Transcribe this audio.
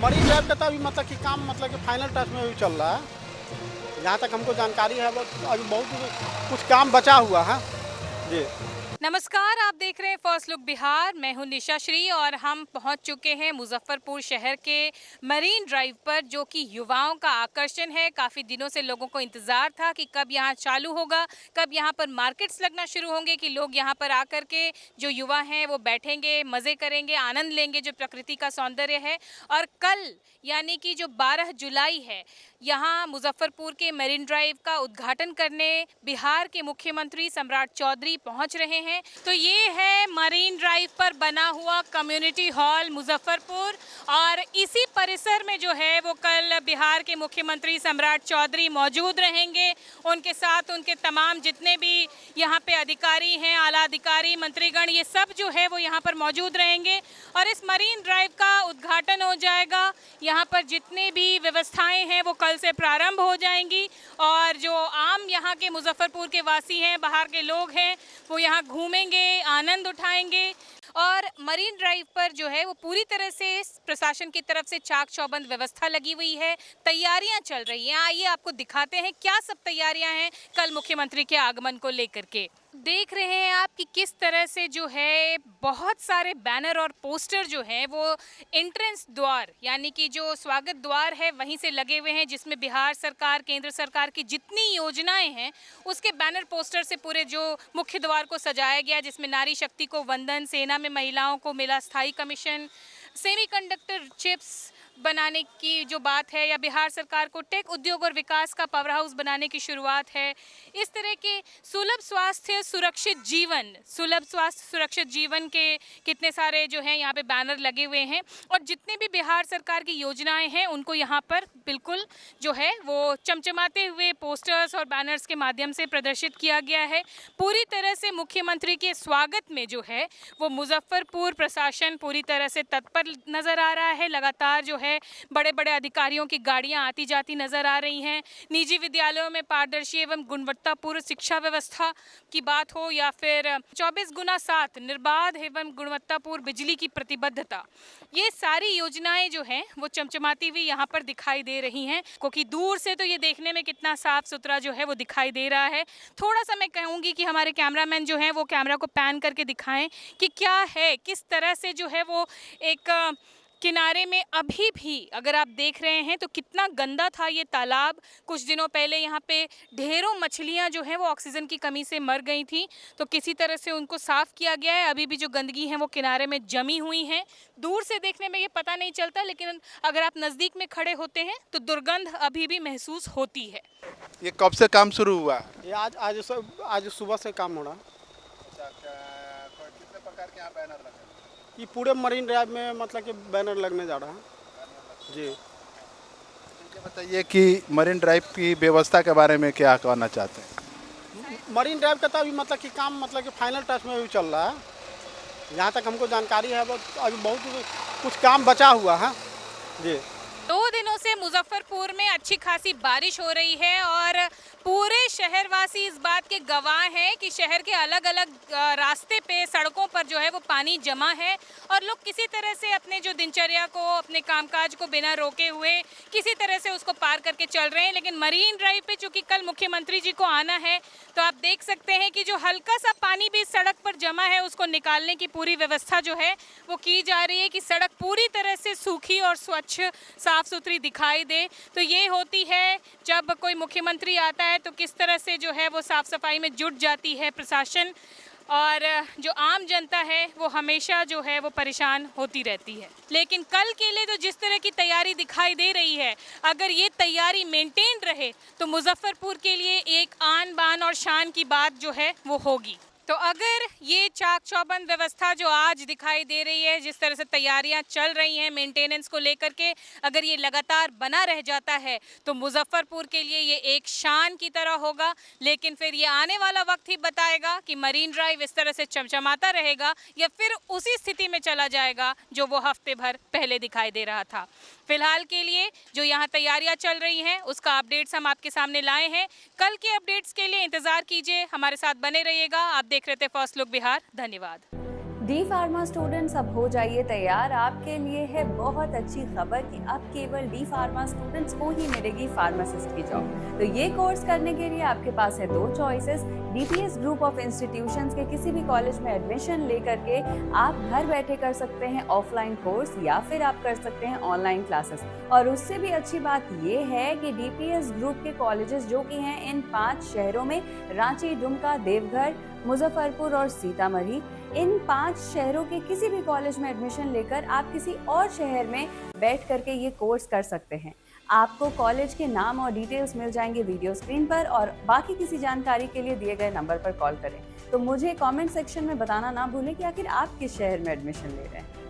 Marine drive का तो अभी मतलब कि काम मतलब कि फाइनल टच में अभी चल रहा है। जहाँ तक हमको जानकारी है वो अभी बहुत कुछ काम बचा हुआ है जी। नमस्कार, आप देख रहे हैं फर्स्ट लुक बिहार। मैं हूं निशा श्री और हम पहुंच चुके हैं मुजफ्फरपुर शहर के मरीन ड्राइव पर, जो कि युवाओं का आकर्षण है। काफ़ी दिनों से लोगों को इंतज़ार था कि कब यहां चालू होगा, कब यहां पर मार्केट्स लगना शुरू होंगे, कि लोग यहां पर आकर के जो युवा हैं वो बैठेंगे, मज़े करेंगे, आनंद लेंगे जो प्रकृति का सौंदर्य है। और कल यानी कि जो 12 जुलाई है, यहाँ मुजफ्फरपुर के मरीन ड्राइव का उद्घाटन करने बिहार के मुख्यमंत्री सम्राट चौधरी पहुंच रहे हैं। तो ये है मरीन ड्राइव पर बना हुआ कम्युनिटी हॉल मुजफ्फरपुर, और इसी परिसर में जो है वो कल बिहार के मुख्यमंत्री सम्राट चौधरी मौजूद रहेंगे। उनके साथ उनके तमाम जितने भी यहाँ पे अधिकारी हैं, आला अधिकारी, मंत्रीगण, ये सब जो है वो यहाँ पर मौजूद रहेंगे और इस मरीन ड्राइव का उद्घाटन हो जाएगा। यहाँ पर जितने भी व्यवस्थाएं हैं वो कल से प्रारंभ हो जाएंगी और जो आम यहाँ के मुजफ्फरपुर के वासी हैं, बाहर के लोग हैं, वो यहाँ घूमेंगे, आनंद उठाएंगे। और मरीन ड्राइव पर जो है वो पूरी तरह से प्रशासन की तरफ से चाक चौबंद व्यवस्था लगी हुई है, तैयारियां चल रही हैं। आइए आपको दिखाते हैं क्या सब तैयारियां हैं कल मुख्यमंत्री के आगमन को लेकर के। देख रहे हैं आप कि किस तरह से जो है बहुत सारे बैनर और पोस्टर जो हैं वो एंट्रेंस द्वार यानी कि जो स्वागत द्वार है वहीं से लगे हुए हैं, जिसमें बिहार सरकार, केंद्र सरकार की जितनी योजनाएं हैं उसके बैनर पोस्टर से पूरे जो मुख्य द्वार को सजाया गया, जिसमें नारी शक्ति को वंदन, सेना में महिलाओं को मिला स्थायी कमीशन, सेमीकंडक्टर चिप्स बनाने की जो बात है, या बिहार सरकार को टेक उद्योग और विकास का पावर हाउस बनाने की शुरुआत है। इस तरह के सुलभ स्वास्थ्य सुरक्षित जीवन के कितने सारे जो हैं यहाँ पे बैनर लगे हुए हैं और जितने भी बिहार सरकार की योजनाएं हैं उनको यहाँ पर बिल्कुल जो है वो चमचमाते हुए पोस्टर्स और बैनर्स के माध्यम से प्रदर्शित किया गया है। पूरी तरह से मुख्यमंत्री के स्वागत में जो है वो मुजफ्फरपुर प्रशासन पूरी तरह से तत्पर नजर आ रहा है। लगातार जो है बड़े बड़े अधिकारियों की गाड़ियां आती जाती नजर आ रही हैं। निजी विद्यालयों में पारदर्शी एवं गुणवत्तापूर्ण शिक्षा व्यवस्था की बात हो या फिर 24x7 निर्बाध एवं गुणवत्तापूर्ण बिजली की प्रतिबद्धता, ये सारी योजनाएं जो हैं वो चमचमाती हुई यहाँ पर दिखाई दे रही हैं। क्योंकि दूर से तो ये देखने में कितना साफ सुथरा जो है वो दिखाई दे रहा है। थोड़ा सा मैं कहूँगी कि हमारे कैमरामैन जो हैं वो कैमरा को पैन करके दिखाएं कि क्या है, किस तरह से जो है वो एक किनारे में अभी भी अगर आप देख रहे हैं तो कितना गंदा था ये तालाब। कुछ दिनों पहले यहाँ पे ढेरों मछलियाँ जो हैं वो ऑक्सीजन की कमी से मर गई थी, तो किसी तरह से उनको साफ़ किया गया है। अभी भी जो गंदगी है वो किनारे में जमी हुई है। दूर से देखने में ये पता नहीं चलता, लेकिन अगर आप नज़दीक में खड़े होते हैं तो दुर्गंध अभी भी महसूस होती है। ये कब से काम शुरू हुआ? ये आज सुबह से काम हो रहा है। कितने प्रकार के यहाँ बैनर लगे? ये पूरे मरीन ड्राइव में मतलब कि बैनर लगने जा रहा है जी। ये बताइए कि मरीन ड्राइव की व्यवस्था के बारे में क्या कहना चाहते हैं? मरीन ड्राइव का तो अभी मतलब कि काम मतलब कि फाइनल टच में अभी चल रहा है। जहाँ तक हमको जानकारी है वो अभी बहुत कुछ काम बचा हुआ है जी। 2 दिनों से मुजफ्फरपुर में अच्छी खासी बारिश हो रही है और पूरे शहरवासी इस बात के गवाह हैं कि शहर के अलग अलग रास्ते पे, सड़कों पर जो है वो पानी जमा है और लोग किसी तरह से अपने जो दिनचर्या को, अपने कामकाज को बिना रोके हुए किसी तरह से उसको पार करके चल रहे हैं। लेकिन मरीन ड्राइव पे चूंकि कल मुख्यमंत्री जी को आना है, तो आप देख सकते हैं कि जो हल्का सा पानी भी सड़क पर जमा है उसको निकालने की पूरी व्यवस्था जो है वो की जा रही है कि सड़क पूरी तरह से सूखी और स्वच्छ, साफ सुथरी दिखाई दे। तो ये होती है जब कोई मुख्यमंत्री आता है तो किस तरह से जो है वो साफ सफाई में जुट जाती है प्रशासन, और जो आम जनता है वो हमेशा जो है वो परेशान होती रहती है। लेकिन कल के लिए तो जिस तरह की तैयारी दिखाई दे रही है, अगर ये तैयारी मेंटेन रहे तो मुजफ्फरपुर के लिए एक आन बान और शान की बात जो है वो होगी। तो अगर ये चाक चौबंद व्यवस्था जो आज दिखाई दे रही है, जिस तरह से तैयारियां चल रही हैं मेंटेनेंस को लेकर के, अगर ये लगातार बना रह जाता है तो मुजफ्फरपुर के लिए ये एक शान की तरह होगा। लेकिन फिर ये आने वाला वक्त ही बताएगा कि मरीन ड्राइव इस तरह से चमचमाता रहेगा या फिर उसी स्थिति में चला जाएगा जो वो हफ्ते भर पहले दिखाई दे रहा था। फिलहाल के लिए जो यहाँ तैयारियां चल रही हैं उसका अपडेट्स हम आपके सामने लाए हैं। कल के अपडेट्स के लिए इंतजार कीजिए, हमारे साथ बने रहिएगा। आप देख रहे थे फर्स्ट लुक बिहार। धन्यवाद। डी फार्मा स्टूडेंट्स अब हो जाइए तैयार, आपके लिए है बहुत अच्छी खबर कि अब केवल डी फार्मा स्टूडेंट्स को ही मिलेगी फार्मासिस्ट की जॉब। तो ये कोर्स करने के लिए आपके पास है दो choices. DPS group of institutions के किसी भी कॉलेज में एडमिशन लेकर के आप घर बैठे कर सकते हैं ऑफलाइन कोर्स, या फिर आप कर सकते हैं ऑनलाइन क्लासेस। और उससे भी अच्छी बात ये है कि डीपीएस ग्रुप के कॉलेजेस जो कि हैं इन 5 शहरों में, रांची, दुमका, देवघर, मुजफ्फरपुर और सीतामढ़ी, इन 5 शहरों के किसी भी कॉलेज में एडमिशन लेकर आप किसी और शहर में बैठ करके ये कोर्स कर सकते हैं। आपको कॉलेज के नाम और डिटेल्स मिल जाएंगे वीडियो स्क्रीन पर, और बाकी किसी जानकारी के लिए दिए गए नंबर पर कॉल करें। तो मुझे कमेंट सेक्शन में बताना ना भूलें कि आखिर आप किस शहर में एडमिशन ले रहे हैं।